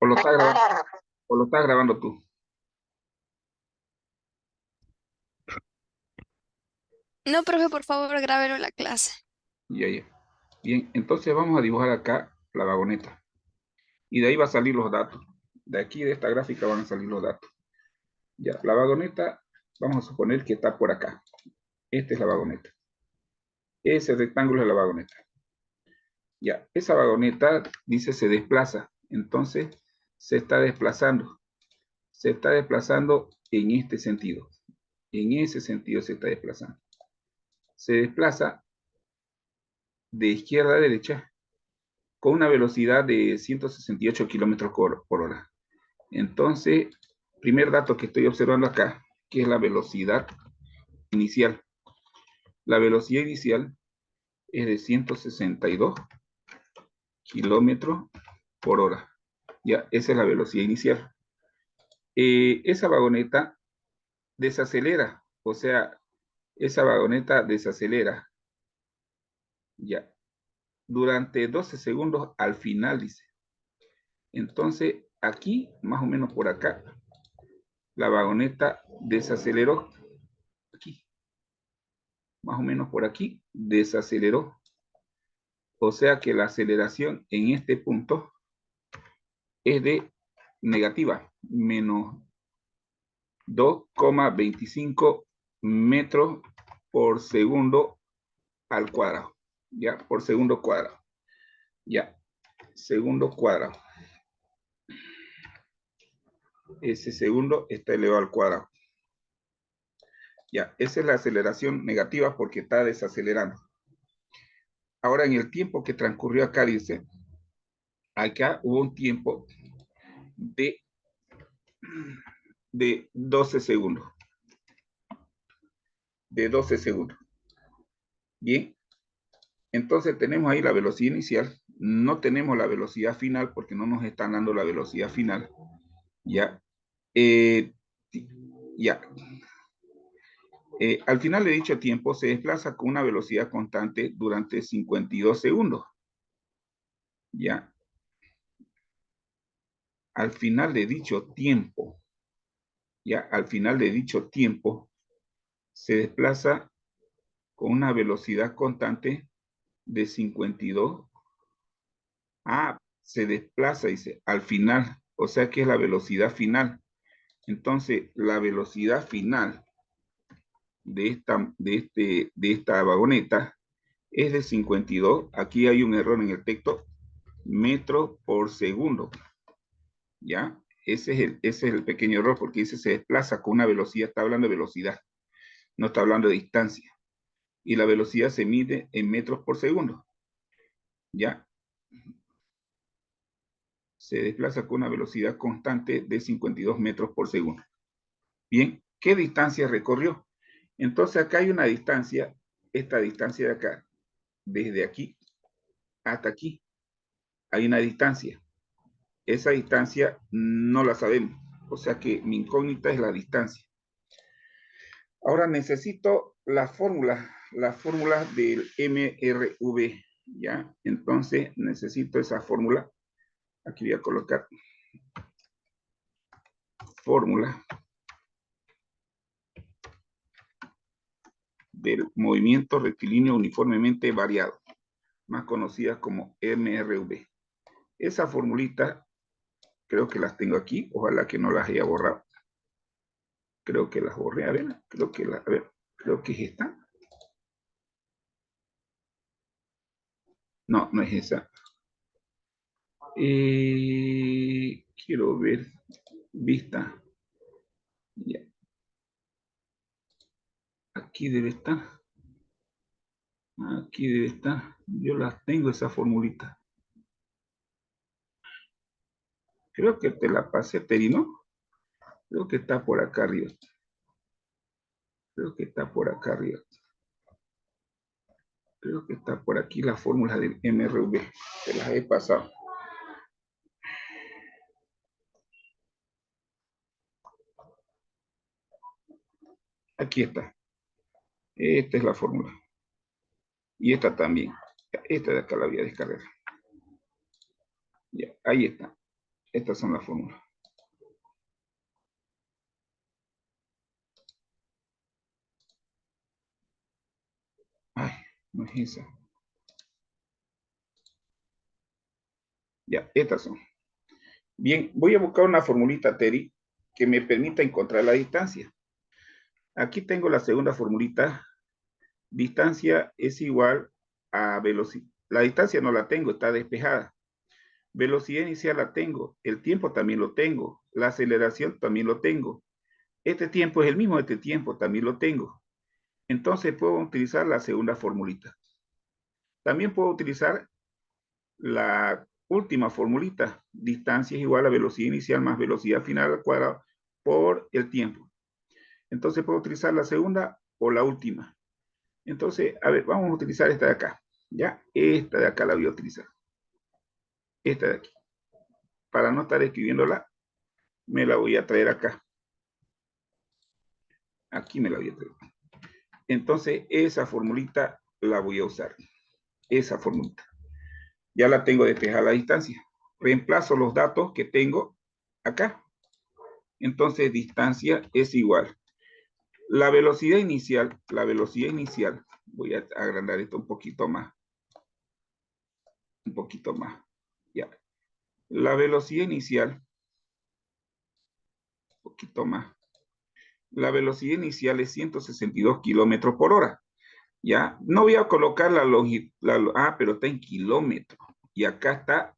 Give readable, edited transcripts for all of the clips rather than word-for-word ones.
O lo estás grabando, o lo estás grabando tú. No, profe, por favor, grábelo la clase. Ya, ya. Bien, entonces vamos a dibujar acá la vagoneta. Y de ahí va a salir los datos. De aquí, de esta gráfica, van a salir los datos. Ya, la vagoneta, vamos a suponer que está por acá. Esta es la vagoneta. Ese rectángulo es la vagoneta. Ya, esa vagoneta dice se desplaza. Entonces, se está desplazando. Se está desplazando en este sentido. En ese sentido se está desplazando. Se desplaza de izquierda a derecha con una velocidad de 168 kilómetros por hora. Entonces, primer dato que estoy observando acá, que es la velocidad inicial. La velocidad inicial es de 162 kilómetros por hora. Ya, esa es la velocidad inicial. Esa vagoneta desacelera, o sea, esa vagoneta desacelera, ya, durante 12 segundos al final, dice. Entonces, aquí, más o menos por acá, la vagoneta desaceleró, aquí, más o menos por aquí, desaceleró. O sea que la aceleración en este punto es de negativa, menos 2,25 metros por segundo al cuadrado. Ya, por segundo cuadrado. Ya, segundo cuadrado. Ese segundo está elevado al cuadrado. Ya, esa es la aceleración negativa porque está desacelerando. Ahora, en el tiempo que transcurrió acá, dice, acá hubo un tiempo de, de 12 segundos. De 12 segundos. Bien, entonces tenemos ahí la velocidad inicial. No tenemos la velocidad final porque no nos están dando la velocidad final. Ya. Eh, ya. Al final de dicho tiempo se desplaza con una velocidad constante durante 52 segundos. Ya. Al final de dicho tiempo, ya, al final de dicho tiempo, se desplaza con una velocidad constante de 52. Se desplaza, dice, al final, o sea que es la velocidad final. Entonces, la velocidad final de esta vagoneta es de 52. Aquí hay un error en el texto, metros por segundo. ¿Ya? Ese es el pequeño error porque dice se desplaza con una velocidad, está hablando de velocidad, no está hablando de distancia. Y la velocidad se mide en metros por segundo. ¿Ya? Se desplaza con una velocidad constante de 52 metros por segundo. Bien, ¿qué distancia recorrió? Entonces acá hay una distancia, esta distancia de acá, desde aquí hasta aquí, hay una distancia. Esa distancia no la sabemos, o sea que mi incógnita es la distancia. Ahora necesito la fórmula del MRV, ¿ya? Entonces necesito esa fórmula. Aquí voy a colocar fórmula del movimiento rectilíneo uniformemente variado, más conocida como MRV. Esa formulita creo que las tengo aquí, ojalá que no las haya borrado. Creo que las borré, a ver, creo que es esta. No, no es esa. Quiero ver, vista. Ya. Aquí debe estar. Aquí debe estar. Yo las tengo, esa formulita. Creo que te la pasé, Teri, ¿no? Creo que está por acá arriba. Creo que está por acá arriba. Creo que está por aquí la fórmula del MRV. Te las he pasado. Aquí está. Esta es la fórmula. Y esta también. Esta de acá la voy a descargar. Ya, ahí está. Estas son las fórmulas. Ay, no es esa. Ya, estas son. Bien, voy a buscar una formulita, Terry, que me permita encontrar la distancia. Aquí tengo la segunda formulita. Distancia es igual a velocidad. La distancia no la tengo, está despejada. Velocidad inicial la tengo. El tiempo también lo tengo. La aceleración también lo tengo. Este tiempo es el mismo, este tiempo también lo tengo. Entonces puedo utilizar la segunda formulita. También puedo utilizar la última formulita. Distancia es igual a velocidad inicial más velocidad final al cuadrado por el tiempo. Entonces puedo utilizar la segunda o la última. Entonces, a ver, vamos a utilizar esta de acá. ¿Ya? Esta de acá la voy a utilizar. Esta de aquí. Para no estar escribiéndola, me la voy a traer acá. Aquí me la voy a traer. Entonces, esa formulita la voy a usar. Esa formulita. Ya la tengo despejada la distancia. Reemplazo los datos que tengo acá. Entonces, distancia es igual. La velocidad inicial, voy a agrandar esto un poquito más. Un poquito más. Ya. La velocidad inicial, un poquito más. La velocidad inicial es 162 kilómetros por hora. ¿Ya? No voy a colocar la longitud, pero está en kilómetros. Y acá está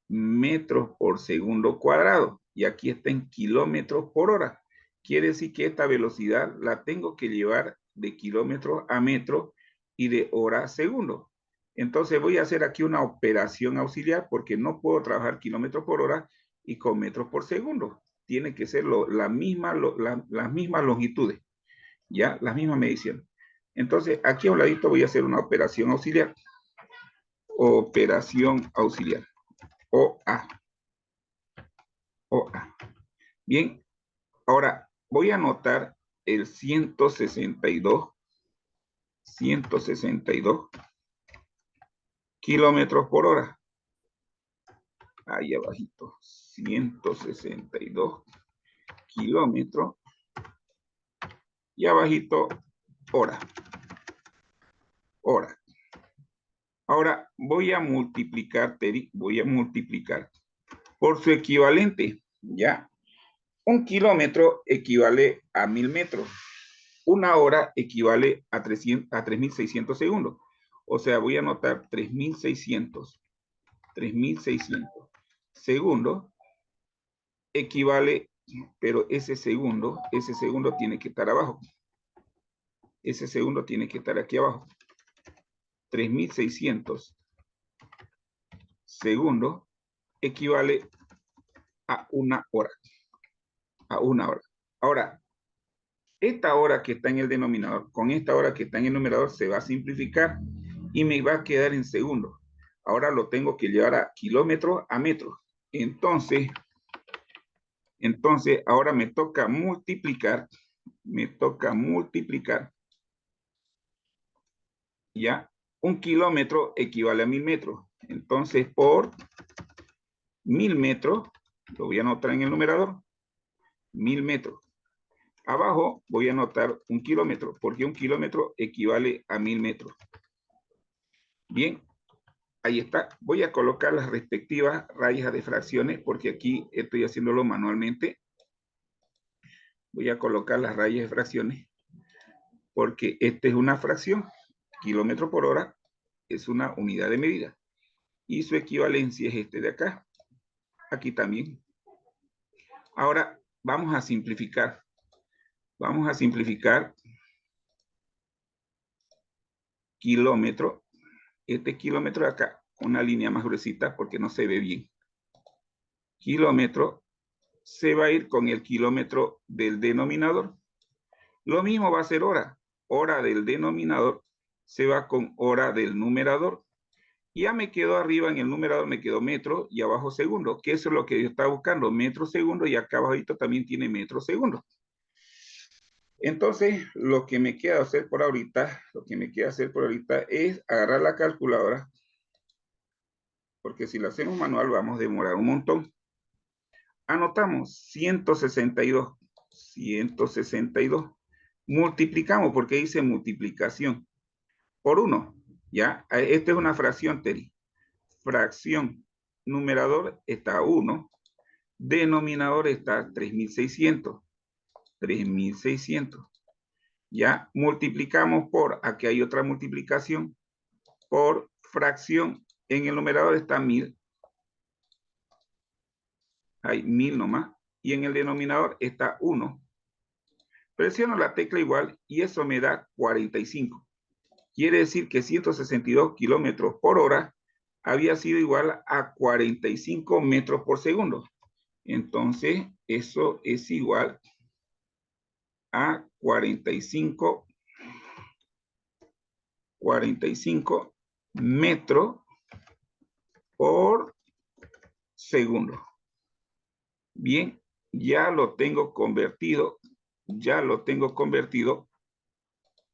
metros por segundo cuadrado. Y aquí está en kilómetros por hora. Quiere decir que esta velocidad la tengo que llevar de kilómetros a metros y de hora a segundo. Entonces voy a hacer aquí una operación auxiliar porque no puedo trabajar kilómetros por hora y con metros por segundo. Tiene que ser las mismas longitudes, ¿ya? Las mismas mediciones. Entonces aquí a un ladito voy a hacer una operación auxiliar. Operación auxiliar. OA. OA. Bien, ahora voy a anotar el 162 kilómetros por hora. Ahí abajito, 162 kilómetros. Y abajito, hora. Hora. Ahora voy a multiplicar, Terry, voy a multiplicar por su equivalente, ¿ya? Un kilómetro equivale a 1000 metros. Una hora equivale a 3600 segundos. O sea, voy a anotar 3600 segundos equivale, pero ese segundo tiene que estar abajo. Ese segundo tiene que estar aquí abajo. 3600 segundos equivale a una hora. A una hora. Ahora, esta hora que está en el denominador, con esta hora que está en el numerador, se va a simplificar y me va a quedar en segundos. Ahora lo tengo que llevar a kilómetros a metros. Entonces, ahora me toca multiplicar. ¿Ya? Un kilómetro equivale a 1000 metros. Entonces, por 1000 metros, lo voy a anotar en el numerador, 1000 metros. Abajo voy a anotar un kilómetro, porque un kilómetro equivale a 1000 metros. Bien, ahí está. Voy a colocar las respectivas rayas de fracciones, porque aquí estoy haciéndolo manualmente. Voy a colocar las rayas de fracciones, porque esta es una fracción. Kilómetro por hora es una unidad de medida. Y su equivalencia es este de acá. Aquí también. Ahora vamos a simplificar. Vamos a simplificar kilómetro. Este kilómetro de acá, una línea más gruesita porque no se ve bien. Kilómetro se va a ir con el kilómetro del denominador. Lo mismo va a ser hora. Hora del denominador se va con hora del numerador. Ya me quedó arriba en el numerador, me quedó metro y abajo segundo, que eso es lo que yo estaba buscando, metro segundo, y acá abajito también tiene metro segundo. Entonces, lo que me queda hacer por ahorita, es agarrar la calculadora, porque si lo hacemos manual vamos a demorar un montón. Anotamos 162. 162. Multiplicamos porque dice multiplicación por 1. ¿Ya? Esta es una fracción, Teri. Fracción. Numerador está 1. Denominador está 3600. 3600. ¿Ya? Multiplicamos por, aquí hay otra multiplicación, por fracción. En el numerador está 1000. Hay 1000 nomás. Y en el denominador está 1. Presiono la tecla igual y eso me da 45. Quiere decir que 162 kilómetros por hora había sido igual a 45 metros por segundo. Entonces, eso es igual a 45 metros por segundo. Bien, ya lo tengo convertido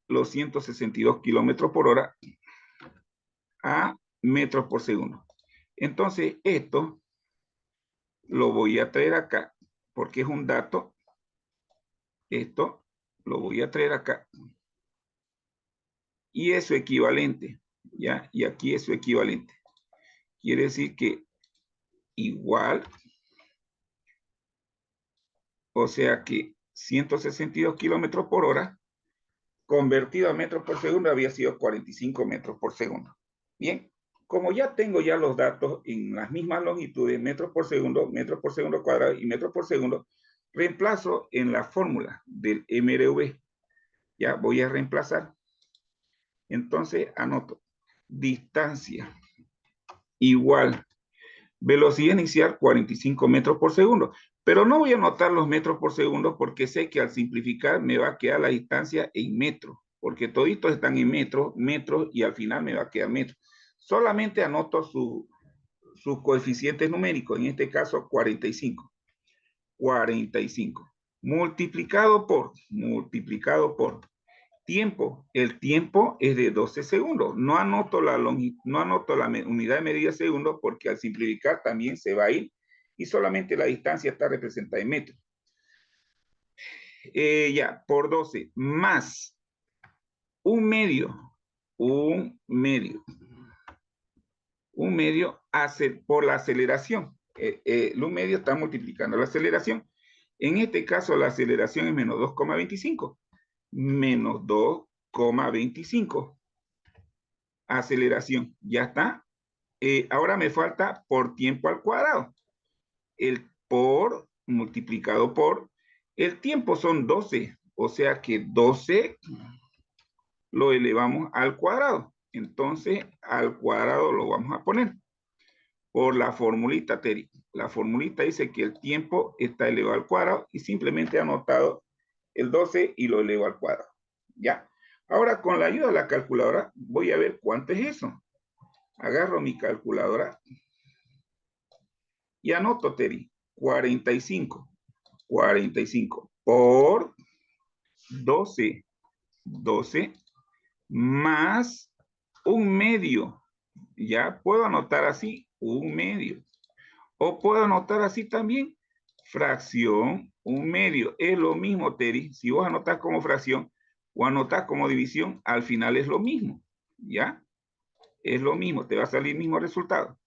los 162 kilómetros por hora a metros por segundo. Entonces, esto lo voy a traer acá, porque es un dato. Esto lo voy a traer acá. Y es su equivalente, ¿ya? Y aquí es su equivalente. Quiere decir que igual, o sea que 162 kilómetros por hora, convertido a metros por segundo, había sido 45 metros por segundo. Bien, como ya tengo ya los datos en las mismas longitudes, metros por segundo cuadrado y metros por segundo, reemplazo en la fórmula del MRV. Ya voy a reemplazar. Entonces anoto distancia igual velocidad inicial 45 metros por segundo. Pero no voy a anotar los metros por segundo porque sé que al simplificar me va a quedar la distancia en metros, porque toditos están en metros y al final me va a quedar metros. Solamente anoto sus coeficientes numéricos, en este caso 45. 45. Multiplicado por tiempo. El tiempo es de 12 segundos. No anoto la unidad de medida de segundo porque al simplificar también se va a ir y solamente la distancia está representada en metros. Ya, por 12 más un medio hace por la aceleración. Un medio está multiplicando la aceleración. En este caso la aceleración es menos 2,25. Menos 2,25. Aceleración, ya está. Ahora me falta por tiempo al cuadrado. El por multiplicado por, el tiempo son 12, o sea que 12 lo elevamos al cuadrado. Entonces, al cuadrado lo vamos a poner por la formulita, Teri. La formulita dice que el tiempo está elevado al cuadrado y simplemente he anotado el 12 y lo elevo al cuadrado. ¿Ya? Ahora, con la ayuda de la calculadora, voy a ver cuánto es eso. Agarro mi calculadora y anoto, Teri, 45 por 12 más un medio. Ya puedo anotar así, un medio. O puedo anotar así también, fracción, un medio. Es lo mismo, Teri. Si vos anotás como fracción o anotás como división, al final es lo mismo. ¿Ya? Es lo mismo, te va a salir el mismo resultado.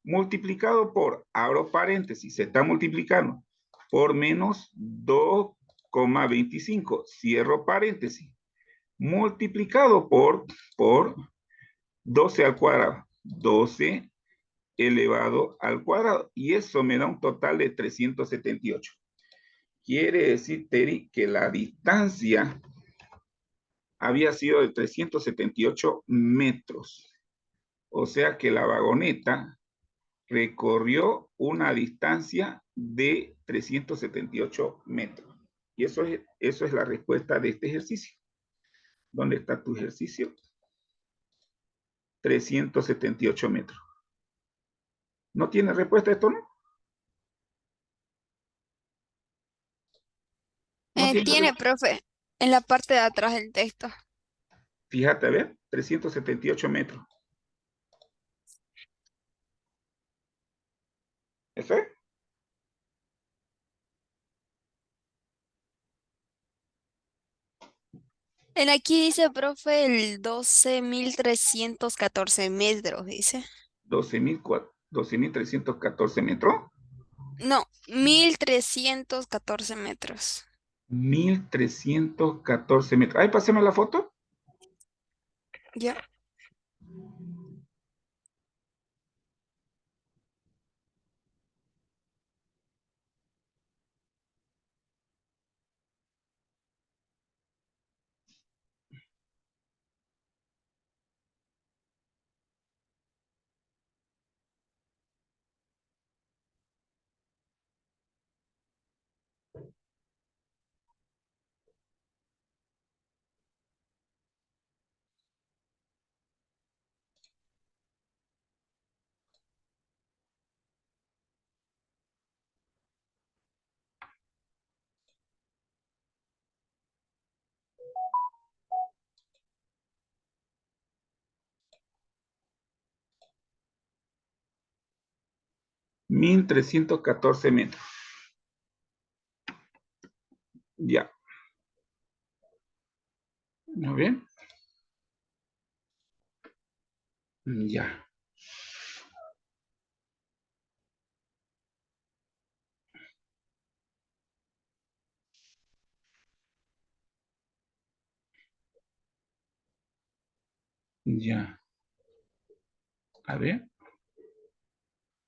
Multiplicado por, abro paréntesis, se está multiplicando, por menos 2,25, cierro paréntesis, multiplicado por 12 al cuadrado, 12 elevado al cuadrado, y eso me da un total de 378. Quiere decir, Teri, que la distancia había sido de 378 metros. O sea que la vagoneta recorrió una distancia de 378 metros. Y eso es la respuesta de este ejercicio. ¿Dónde está tu ejercicio? 378 metros. ¿No tiene respuesta esto, no? ¿No tiene Tiene, respuesta? profe, en la parte de atrás del texto. Fíjate, a ver, 378 metros. ¿Eso es? En aquí dice, profe, el 12.314 metros, dice. 12.314 metros. No, 1.314 metros. 1.314 metros. Ahí, pasemos la foto. Ya. Mil trescientos catorce metros. Ya. ¿Muy bien? Ya. Ya. A ver.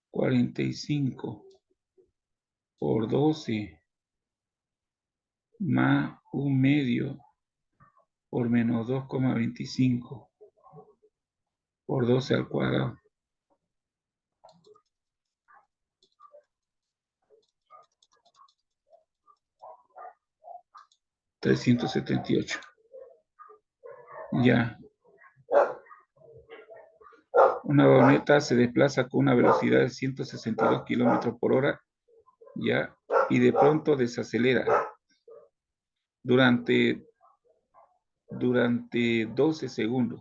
45 por 12 más 1/2 por menos 2,25 por 12 al cuadrado. 378. Ya. Una vagoneta se desplaza con una velocidad de 162 kilómetros por hora, ya, y de pronto desacelera durante 12 segundos.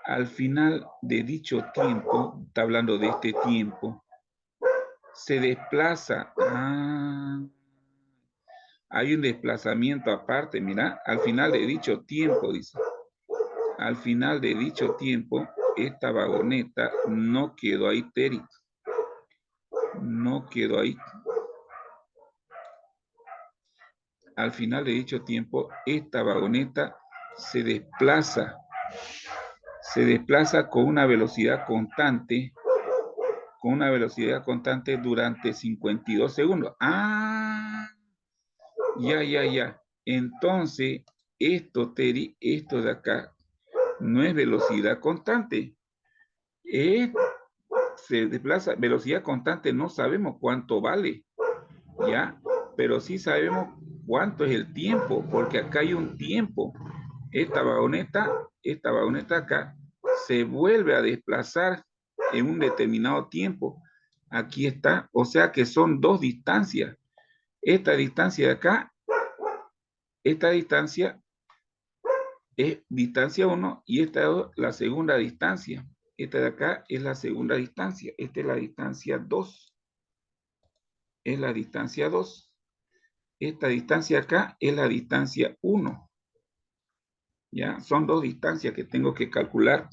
Al final de dicho tiempo, está hablando de este tiempo, se desplaza. Hay un desplazamiento aparte, mira, al final de dicho tiempo, dice. Al final de dicho tiempo, esta vagoneta no quedó ahí, Teri. No quedó ahí. Al final de dicho tiempo, esta vagoneta se desplaza con una velocidad constante durante 52 segundos. Ya. Entonces, Teri, esto de acá, no es velocidad constante. Se desplaza, velocidad constante, no sabemos cuánto vale, ¿ya? Pero sí sabemos cuánto es el tiempo, porque acá hay un tiempo. Esta vagoneta acá se vuelve a desplazar en un determinado tiempo. Aquí está, o sea que son dos distancias. Esta distancia de acá, esta distancia es distancia 1 y esta es la segunda distancia. Esta de acá es la segunda distancia. Esta es la distancia 2. Es la distancia 2. Esta distancia acá es la distancia 1. ¿Ya? Son dos distancias que tengo que calcular.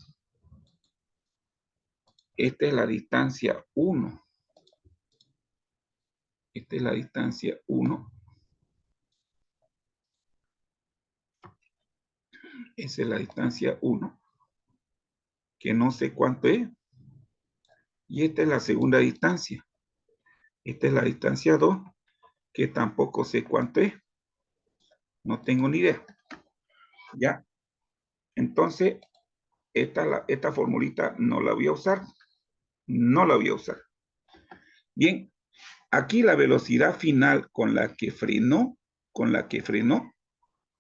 Esta es la distancia 1. Esta es la distancia 1. Esa es la distancia 1, que no sé cuánto es. Y esta es la segunda distancia. Esta es la distancia 2, que tampoco sé cuánto es. No tengo ni idea. ¿Ya? Entonces, esta formulita no la voy a usar. No la voy a usar. Bien, aquí la velocidad final con la que frenó,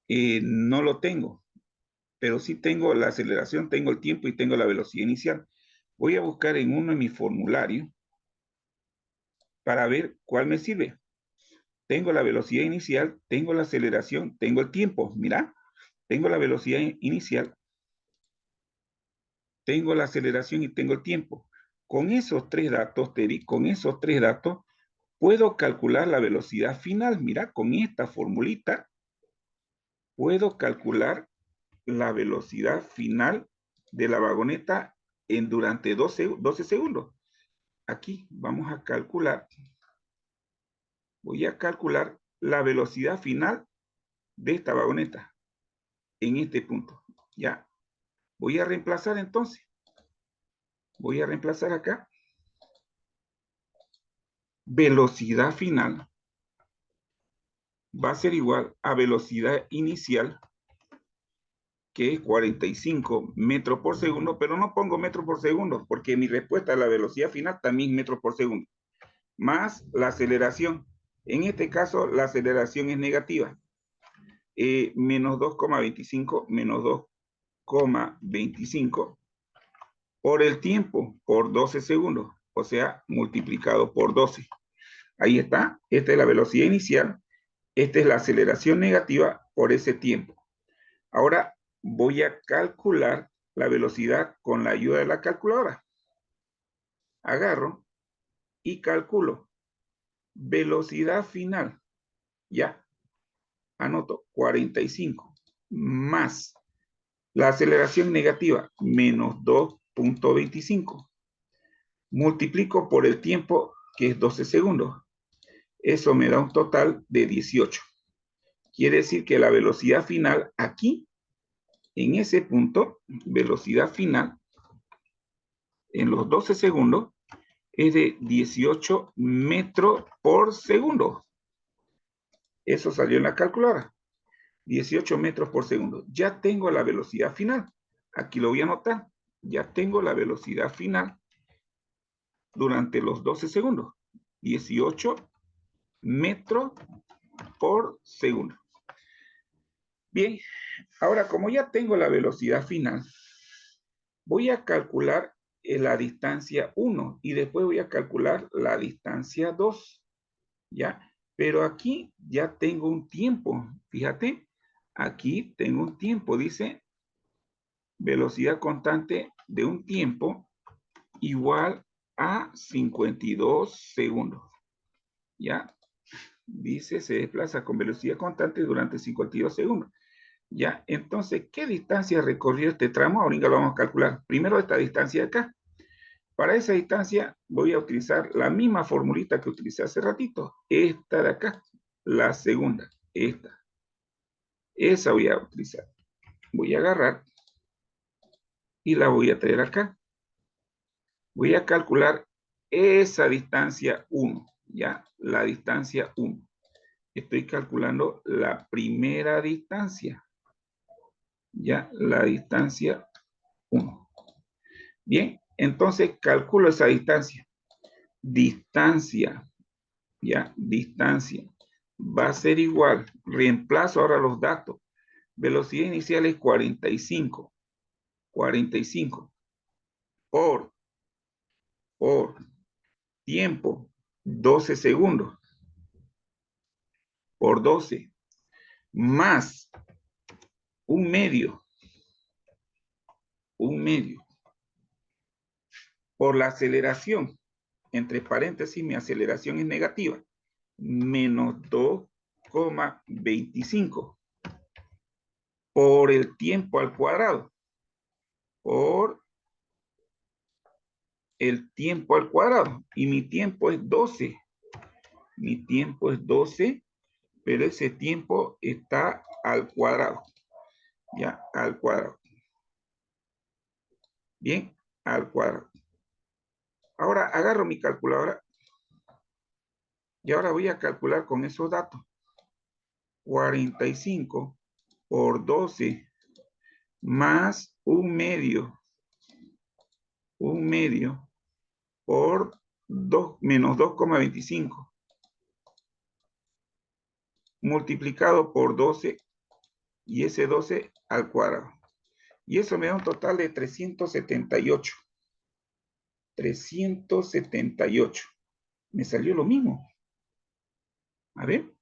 no lo tengo. Pero sí tengo la aceleración, tengo el tiempo y tengo la velocidad inicial. Voy a buscar en uno de mis formularios para ver cuál me sirve. Tengo la velocidad inicial, tengo la aceleración, tengo el tiempo. Mira, tengo la velocidad inicial, tengo la aceleración y tengo el tiempo. Con esos tres datos, Teri, con esos tres datos, puedo calcular la velocidad final. Mira, con esta formulita, puedo calcular la velocidad final de la vagoneta durante 12 segundos. Aquí vamos a calcular, voy a calcular la velocidad final de esta vagoneta en este punto. Ya, voy a reemplazar entonces. Voy a reemplazar acá. Velocidad final va a ser igual a velocidad inicial, que es 45 metros por segundo, pero no pongo metros por segundo, porque mi respuesta a la velocidad final también es metros por segundo, más la aceleración. En este caso, la aceleración es negativa. Menos 2,25, menos 2,25 por el tiempo, por 12 segundos, o sea, multiplicado por 12. Ahí está, esta es la velocidad inicial, esta es la aceleración negativa por ese tiempo. Ahora voy a calcular la velocidad con la ayuda de la calculadora. Agarro y calculo velocidad final. Ya, anoto 45 más la aceleración negativa, menos 2,25. Multiplico por el tiempo, que es 12 segundos. Eso me da un total de 18. Quiere decir que la velocidad final aquí, en ese punto, velocidad final, en los 12 segundos, es de 18 metros por segundo. Eso salió en la calculadora. 18 metros por segundo. Ya tengo la velocidad final. Aquí lo voy a anotar. Ya tengo la velocidad final durante los 12 segundos. 18 metros por segundo. Bien, ahora como ya tengo la velocidad final, voy a calcular la distancia 1 y después voy a calcular la distancia 2. ¿Ya? Pero aquí ya tengo un tiempo. Fíjate, aquí tengo un tiempo. Dice velocidad constante de un tiempo igual a 52 segundos. ¿Ya? Dice, se desplaza con velocidad constante durante 52 segundos. ¿Ya? Entonces, ¿qué distancia recorrió este tramo? Ahorita lo vamos a calcular. Primero esta distancia de acá. Para esa distancia voy a utilizar la misma formulita que utilicé hace ratito. Esta de acá, la segunda, esta. Esa voy a utilizar. Voy a agarrar y la voy a traer acá. Voy a calcular esa distancia 1, ¿ya? La distancia 1. Estoy calculando la primera distancia, ¿ya? La distancia 1. Bien, entonces calculo esa distancia. Distancia, ¿ya? Distancia. Va a ser igual. Reemplazo ahora los datos. Velocidad inicial es 45. 45. Por tiempo, 12 segundos. Por 12. Más un medio. Un medio. Por la aceleración. Entre paréntesis, mi aceleración es negativa. Menos 2,25. Por el tiempo al cuadrado. Por el tiempo al cuadrado. Y mi tiempo es 12. Mi tiempo es 12, pero ese tiempo está al cuadrado. Ya, al cuadrado. Bien, al cuadrado. Ahora agarro mi calculadora y ahora voy a calcular con esos datos. 45 por 12 más un medio por 2 menos 2,25 multiplicado por 12 y ese 12 al cuadrado. Y eso me da un total de 378. 378. Me salió lo mismo. A ver.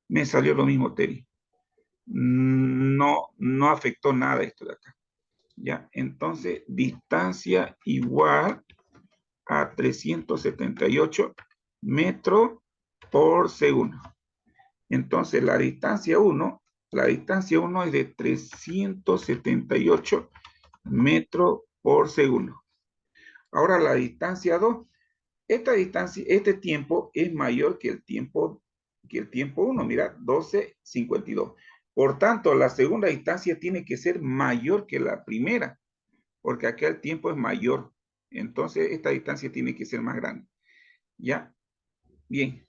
Me salió lo mismo, Terry. No afectó nada esto de acá. Ya, entonces, distancia igual a 378 metros por segundo. Entonces la distancia 1 es de 378 metros por segundo. Ahora la distancia 2, esta distancia, este tiempo es mayor que el tiempo 1, mira, 12:52. Por tanto, la segunda distancia tiene que ser mayor que la primera, porque acá el tiempo es mayor. Entonces, esta distancia tiene que ser más grande. ¿Ya? Bien.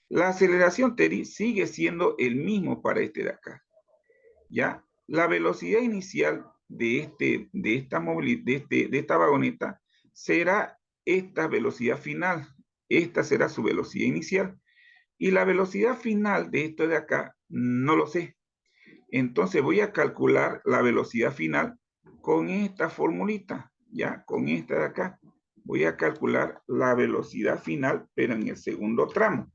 La aceleración, Terry, sigue siendo el mismo para este de acá. ¿Ya? La velocidad inicial de esta vagoneta será esta velocidad final. Esta será su velocidad inicial. Y la velocidad final de esto de acá, no lo sé. Entonces voy a calcular la velocidad final con esta formulita, ¿ya? Con esta de acá. Voy a calcular la velocidad final, pero en el segundo tramo.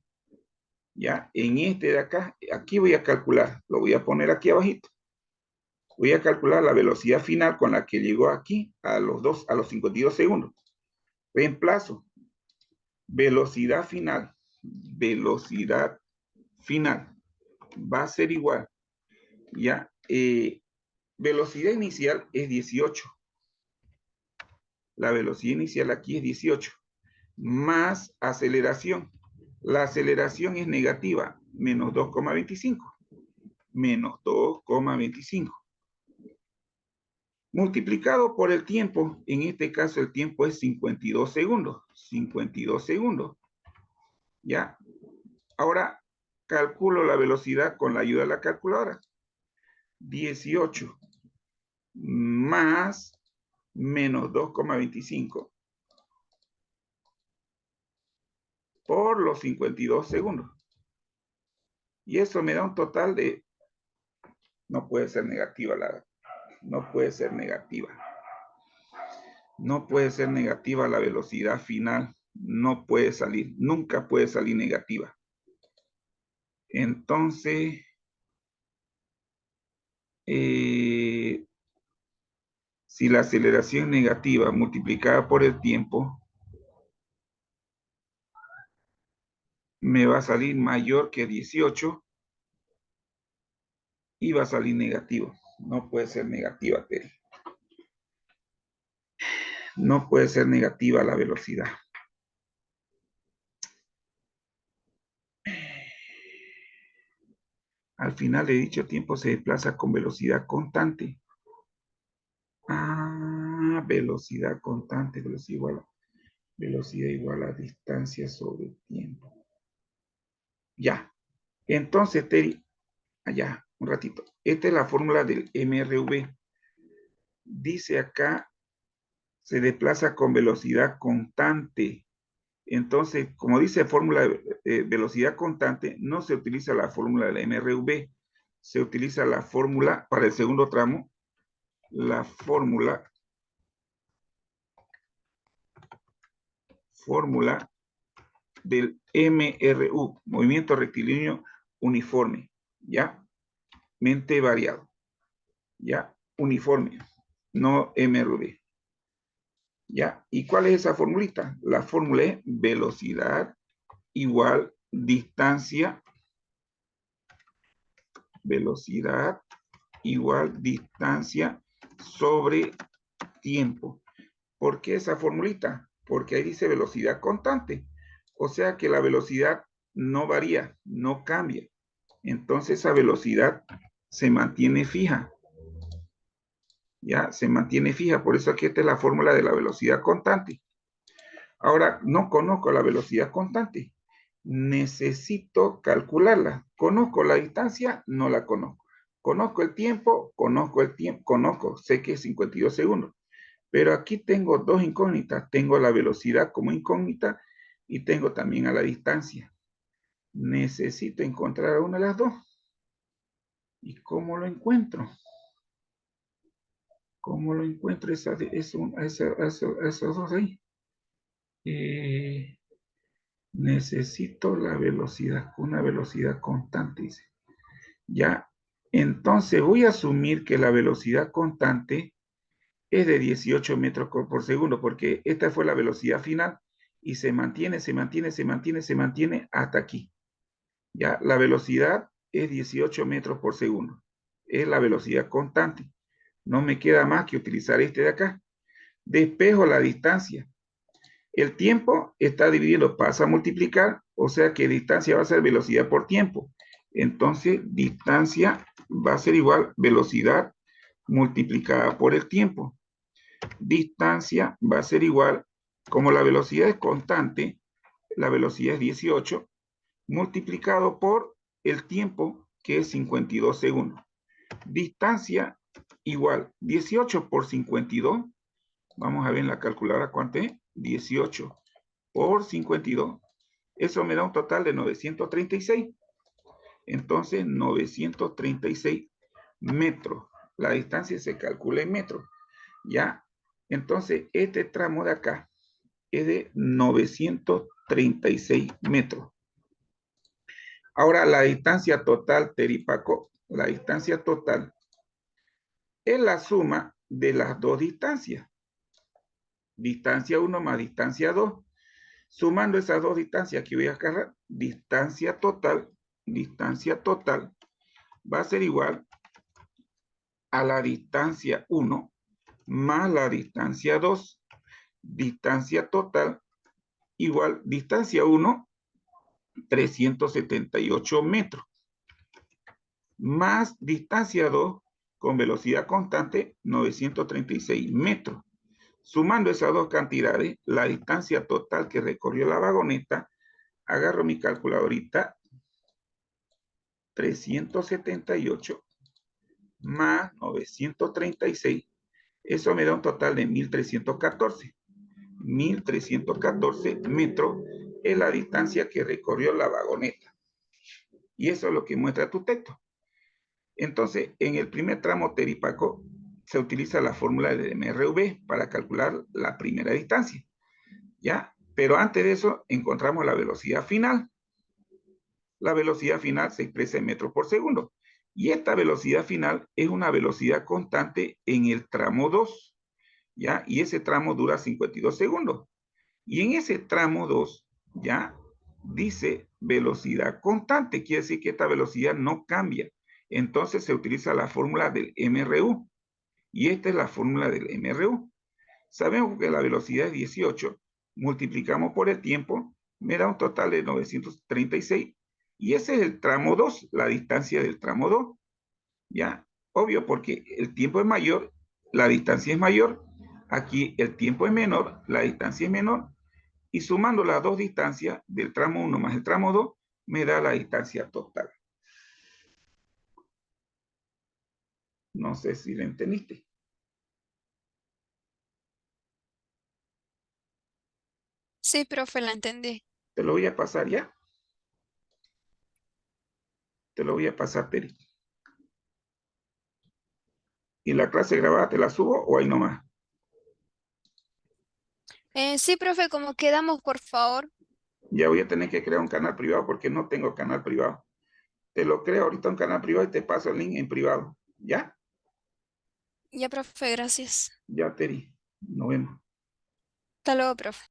¿Ya? En este de acá, aquí voy a calcular, lo voy a poner aquí abajito. Voy a calcular la velocidad final con la que llegó aquí a los 52 segundos. Reemplazo. Velocidad final. Velocidad final. Va a ser igual. ¿Ya? Velocidad inicial es 18. La velocidad inicial aquí es 18. Más aceleración. La aceleración es negativa, menos 2,25. Menos 2,25. Multiplicado por el tiempo, en este caso el tiempo es 52 segundos. 52 segundos. ¿Ya? Ahora calculo la velocidad con la ayuda de la calculadora. 18 más menos 2,25 por los 52 segundos. Y eso me da un total de... No puede ser negativa no puede ser negativa. No puede ser negativa la velocidad final. No puede salir. Nunca puede salir negativa. Entonces, si la aceleración negativa multiplicada por el tiempo me va a salir mayor que 18 y va a salir negativo. No puede ser negativa, Terry. No puede ser negativa la velocidad. Al final de dicho tiempo se desplaza con velocidad constante. Velocidad constante, velocidad igual a distancia sobre tiempo. Ya. Entonces, Terry, allá, un ratito. Esta es la fórmula del MRV. Dice acá, se desplaza con velocidad constante. Entonces, como dice fórmula de velocidad constante, no se utiliza la fórmula de la MRV, se utiliza la fórmula para el segundo tramo, la fórmula del MRU, movimiento rectilíneo uniforme, ¿ya? Mente variado, ¿ya? Uniforme, no MRV, ¿ya? ¿Y cuál es esa formulita? La fórmula es velocidad igual distancia, velocidad igual distancia sobre tiempo. ¿Por qué esa formulita? Porque ahí dice velocidad constante. O sea que la velocidad no varía, no cambia. Entonces esa velocidad se mantiene fija. Ya, se mantiene fija. Por eso aquí esta es la fórmula de la velocidad constante. Ahora, no conozco la velocidad constante. Necesito calcularla. ¿Conozco la distancia? No la conozco. ¿Conozco el tiempo? Conozco, sé que es 52 segundos. Pero aquí tengo dos incógnitas. Tengo la velocidad como incógnita y tengo también a la distancia. Necesito encontrar una de las dos. ¿Y cómo lo encuentro? ¿Cómo lo encuentro esos dos ahí? Necesito la velocidad, una velocidad constante, dice. Ya, entonces voy a asumir que la velocidad constante es de 18 metros por segundo, porque esta fue la velocidad final y se mantiene hasta aquí. Ya, la velocidad es 18 metros por segundo. Es la velocidad constante. No me queda más que utilizar este de acá. Despejo la distancia. El tiempo está dividido, pasa a multiplicar, o sea que distancia va a ser velocidad por tiempo. Entonces, distancia va a ser igual velocidad multiplicada por el tiempo. Distancia va a ser igual, como la velocidad es constante, la velocidad es 18, multiplicado por el tiempo, que es 52 segundos. Distancia igual 18 por 52. Vamos a ver en la calculadora cuánto es. 18 por 52. Eso me da un total de 936. Entonces, 936 metros. La distancia se calcula en metros. ¿Ya? Entonces, este tramo de acá es de 936 metros. Ahora, la distancia total, Teripaco, la distancia total es la suma de las dos distancias. Distancia 1 más distancia 2. Sumando esas dos distancias que voy a agarrar, distancia total va a ser igual a la distancia 1 más la distancia 2. Distancia total igual distancia 1, 378 metros, más distancia 2 con velocidad constante, 936 metros. Sumando esas dos cantidades, la distancia total que recorrió la vagoneta, agarro mi calculadorita, 378 más 936, eso me da un total de 1314. 1314 metros es la distancia que recorrió la vagoneta. Y eso es lo que muestra tu texto. Entonces, en el primer tramo Teripaco se utiliza la fórmula de MRV para calcular la primera distancia. ¿Ya? Pero antes de eso encontramos la velocidad final. La velocidad final se expresa en metros por segundo. Y esta velocidad final es una velocidad constante en el tramo 2. ¿Ya? Y ese tramo dura 52 segundos. Y en ese tramo 2, ya dice velocidad constante, quiere decir que esta velocidad no cambia. Entonces se utiliza la fórmula del MRU. Y esta es la fórmula del MRU. Sabemos que la velocidad es 18, multiplicamos por el tiempo, me da un total de 936. Y ese es el tramo 2, la distancia del tramo 2. ¿Ya? Obvio, porque el tiempo es mayor, la distancia es mayor. Aquí el tiempo es menor, la distancia es menor. Y sumando las dos distancias del tramo 1 más el tramo 2, me da la distancia total. No sé si lo entendiste. Sí, profe, la entendí. Te lo voy a pasar ya. Te lo voy a pasar, Peri. ¿Y la clase grabada te la subo o ahí nomás? Sí, profe, ¿cómo quedamos, por favor? Ya voy a tener que crear un canal privado porque no tengo canal privado. Te lo creo ahorita un canal privado y te paso el link en privado. ¿Ya? Ya, profe, gracias. Ya, Teri. Nos vemos. Hasta luego, profe.